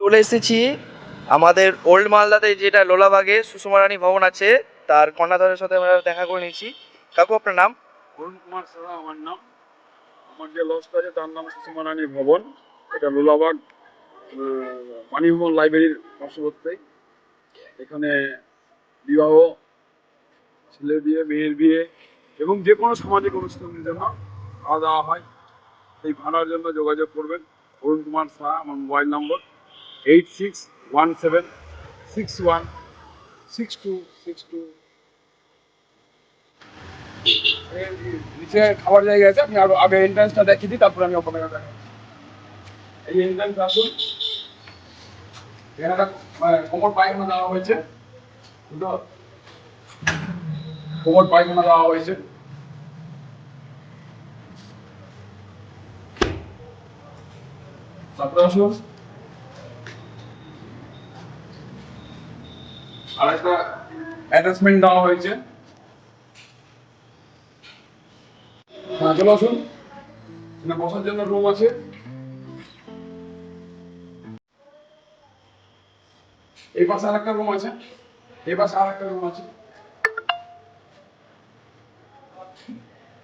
চলে এসেছি আমাদের ওল্ড মালদাতে যেটা লোলাবাগে সুষমা রানী ভবন আছে তার কর্ণধারের সাথে আমরা দেখা করে নিয়েছি। কাকু আপনার নাম? অরুণ কুমার সাহা আমার নাম। আমার যে লজটা আছে তার নাম সুষমা রানী ভবন। এটা লোলাবাগ পানিভবন লাইব্রেরির পার্শ্ববর্তী। এখানে বিবাহ, ছেলের বিয়ে, মেয়ের বিয়ে এবং যে কোনো সামাজিক অনুষ্ঠানের জন্য খাওয়া দাওয়া হয়। এই ভাড়ার জন্য যোগাযোগ করবেন। অরুণ কুমার সাহা, আমার মোবাইল নম্বর 8617616262। নিচে খাবার জায়গা আছে, আপনি আগে এন্ট্রান্সটা দেখিয়ে দিই, তারপরে আমি ওখানে দেখাবো। এই এন্ট্রান্স আসুন। এখানে একটা কোমর পায়খানা দেওয়া হয়েছে, দুটো কোমর পায়খানা দেওয়া হয়েছে। তারপরে আসুন, আর একটা অ্যাটাচমেন্ট দেওয়া হয়েছে। হ্যাঁ, চলে আসুন। এখানে বসার জন্য রুম আছে। এই পাশে আর একটা রুম আছে, এই পাশে আর একটা রুম আছে।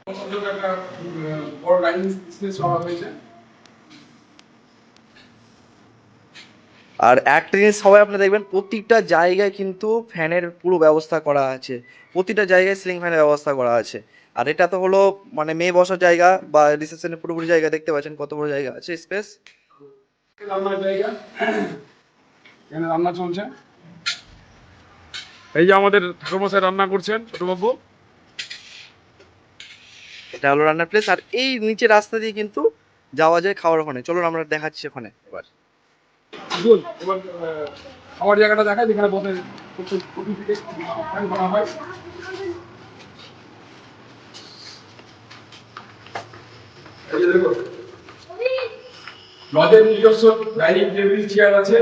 বসার জন্য একটা বড় ডাইনিং স্পেস করা হয়েছে। আর একটা জিনিস সবাই আপনি দেখবেন প্রতিটা জায়গায় কিন্তু ফ্যানের পুরো ব্যবস্থা করা আছে, প্রতিটা জায়গায় সিলিং ফ্যানের ব্যবস্থা করা আছে। আর এটা তো হলো মানে মেয়ে বসার জায়গা বা রিসেপশনের পুরোপুরি জায়গা, দেখতে পাচ্ছেন কত বড় জায়গা আছে, স্পেস। রান্নার জায়গা, এখানে রান্না চলছে। এই যে আমাদের ঠাকুরমশাই রান্না করছেন, ছোটবাবু। এটা হলো রান্নার প্লেস। আর এই নিচে রাস্তা দিয়ে কিন্তু যাওয়া যায় খাওয়ার ওখানে। চলুন আমরা দেখাচ্ছি ওখানে এবার। গুড। এবার খাওয়ার জায়গাটা দেখায়, যেখানে বসে কফি থেকে পান করা হয়। এই যে দেখো, লজের নিজস্ব ডাইনিং টেবিল চেয়ার আছে।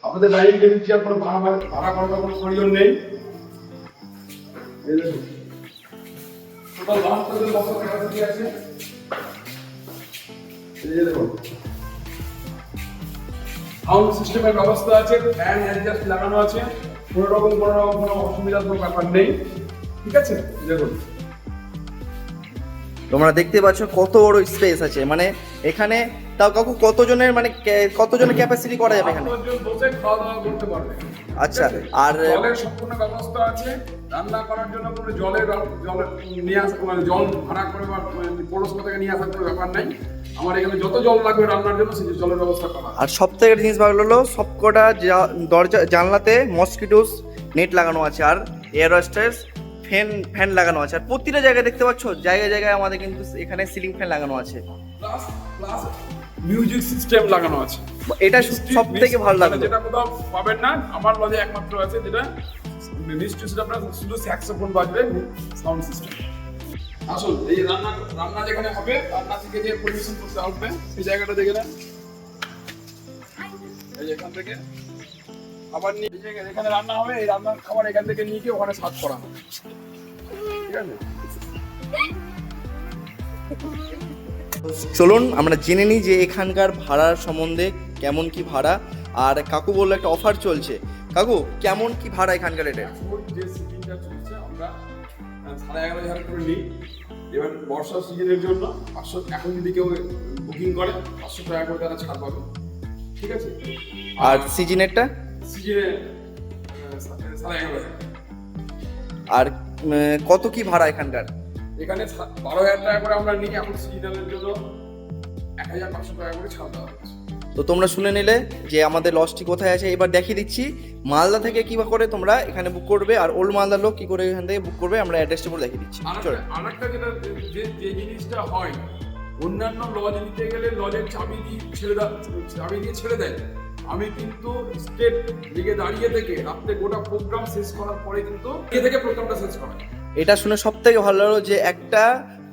আমাদের ডাইনিং টেবিল চেয়ার কোনো ভাড়া করার কোনো প্রয়োজন নেই। এই দেখুন, টোটাল 72 বছর ক্যাপাসিটি আছে। এই যে দেখুন, সাউন্ড সিস্টেমের ব্যবস্থা আছে, ফ্যান অ্যাডজাস্ট লাগানো আছে। কোনো রকম কোনো অসুবিধার কোনো ব্যাপার নেই। ঠিক আছে, দেখুন। তোমরা দেখতে পাচ্ছ কত বড় স্পেস আছে, মানে এখানে তাও কাকু কতজনের মানে কতজনের ক্যাপাসিটি করা যাবে এখানে? 5 জন বসে খাওয়া দাওয়া করতে পারবে। আচ্ছা, আর জলের সম্পূর্ণ ব্যবস্থা আছে। রান্না করার জন্য কোনো জল নিয়ে আসা, মানে জল ভাড়া করে বা পৌরসভা থেকে নিয়ে আসার কোনো ব্যাপার নাই। আমার এখানে যত জল লাগবে রান্নার জন্য সেই জলের ব্যবস্থা করা আছে। আর সব থেকে জিনিস ভালো হলো সবকটা দরজা জানলাতে মসকিটোস নেট লাগানো আছে, আর এয়ার হোস্টেস ফ্যান লাগানো আছে। আর প্রতিটা জায়গায় দেখতে পাচ্ছ জায়গায় জায়গায় আমাদের কিন্তু এখানে সিলিং ফ্যান লাগানো আছে, প্লাস প্লাস মিউজিক সিস্টেম লাগানো আছে। এটা সব থেকে ভালো লাগলো। যেটা কোথাও পাবেন না, আমার লজে একমাত্র আছে, যেটা নিশ্চয়ই আপনার শুধু স্যাক্সোফোন বাজবে, সাউন্ড সিস্টেম। আসুন, এই রান্না যেখানে হবে, রান্না থেকে যে পরিবেশন করতে আসবে সেই জায়গাটা দেখে নেন। এই যে এখান থেকে খাবার নিয়ে এখানে রান্না হবে, এই রান্নার খাবার এখান থেকে নিয়ে গিয়ে ওখানে সার্ভ করা হবে। ঠিক আছে, চলুন আমরা জেনে নিই যে এখানকার ভাড়ার সম্বন্ধে, কেমন কি ভাড়া। আর কাকু বললো একটা অফার চলছে। কাকু কেমন কি ভাড়া এখানকার? এটা এখন যে সিজনটা চলছে আমরা 11,500 করে নিই। এবার বর্ষার সিজনের জন্য 500, এখন যদি কেউ বুকিং করে 500 টাকা করে তারা ছাড় পাবে। ঠিক আছে, আর সিজনেরটা? সিজনে 11,500। আর কত কি ভাড়া এখানকার? এখানে 12,000 টাকা করে আমরা নিই। এখন সিজনের জন্য 1,500 টাকা করে ছাড় দেওয়া হচ্ছে। তো তোমরা শুনে নিলে যে আমাদের লজটি কোথায় আছে। এবার দেখিয়ে দিচ্ছি মালদা থেকে কি করে তোমরা এখানে বুক করবে, আর ওল্ড মালদার লোক কি করে এখান থেকে বুক করবে, আমরা অ্যাড্রেসটা বলে দেখিয়ে দিচ্ছি। আরেকটা যেটা যে জিনিসটা হয়, অন্যান্য লজ নিতে গেলে লজের চাবি দিয়ে ছেড়ে দেয়। আমি কিন্তু স্টেট লিগে দাঁড়িয়ে থেকে রাত্রে গোটা প্রোগ্রাম শেষ করার পরে কিন্তু প্রোগ্রামটা শেষ করা। এটা শুনে সব থেকে ভালো লাগলো যে একটা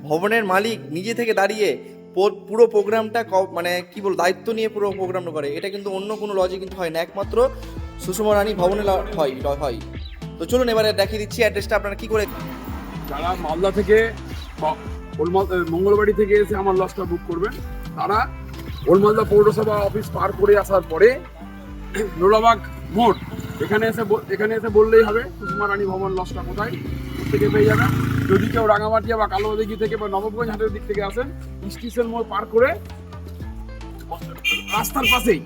ভবনের মালিক নিজে থেকে দাঁড়িয়ে পুরো প্রোগ্রামটা মানে কি বল দায়িত্ব নিয়ে পুরো প্রোগ্রামটা করে। এটা কিন্তু অন্য কোনো লজে কিন্তু হয় না, একমাত্র সুষমা রানী ভবনে হয়। তো চলুন এবারে দেখিয়ে দিচ্ছি অ্যাড্রেসটা আপনারা কি করে। যারা মালদা থেকে মঙ্গলবাড়ি থেকে এসে আমার লজটা বুক করবেন, তারা ওল্ড মালদা পৌরসভা অফিস পার করে আসার পরে লোলাবাগ মোড়, এখানে এসে বললেই হবে সুষমা রানী ভবন লজটা কোথায়, থেকে পেয়ে যাবেন। যদি কেউ রাঙামাটিয়া বা কালোদিঘি থেকে বা নবাবগঞ্জ হাটের দিক থেকে আসেন, স্টেশন মোড় পার করে রাস্তার পাশেই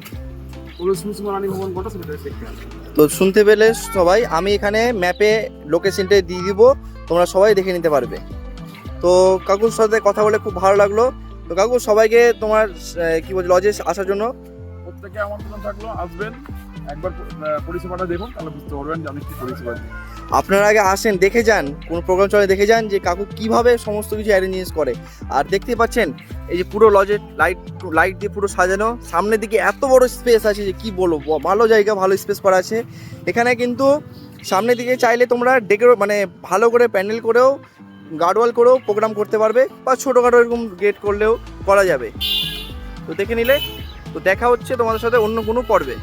সুষমা রানী ভবন কোনটা সেটা দেখতে হবে। তো শুনতে পেলে সবাই, আমি এখানে ম্যাপে লোকেশনটা দিয়ে দিব, তোমরা সবাই দেখে নিতে পারবে। তো কাকুর সাথে কথা বলে খুব ভালো লাগলো। তো কাকু, সবাইকে তোমার কি বলছে লজে আসার জন্য প্রত্যেকে আমন্ত্রণ থাকলো, আসবেন একবার পরিষেবাটা দেখুন, তাহলে বুঝতে পারবেন যে আমি কি পরিষেবা দিই। আপনারা আগে আসেন, দেখে যান, কোনো প্রোগ্রাম চলে দেখে যান যে কাকু কিভাবে সমস্ত কিছু অ্যারেঞ্জমেন্ট করে। আর দেখতে পাচ্ছেন এই যে পুরো লজের লাইট দিয়ে পুরো সাজানো, সামনের দিকে এত বড় স্পেস আছে যে কি বলবো, ভালো জায়গা, ভালো স্পেস করা আছে এখানে। কিন্তু সামনের দিকে চাইলে তোমরা মানে ভালো করে প্যান্ডেল করেও, গার্ডওয়াল করেও প্রোগ্রাম করতে পারবে, বা ছোটোখাটো এরকম গেট করলেও করা যাবে। তো দেখে নিলে, তো দেখা হচ্ছে তোমাদের সাথে অন্য কোনো পর্বে।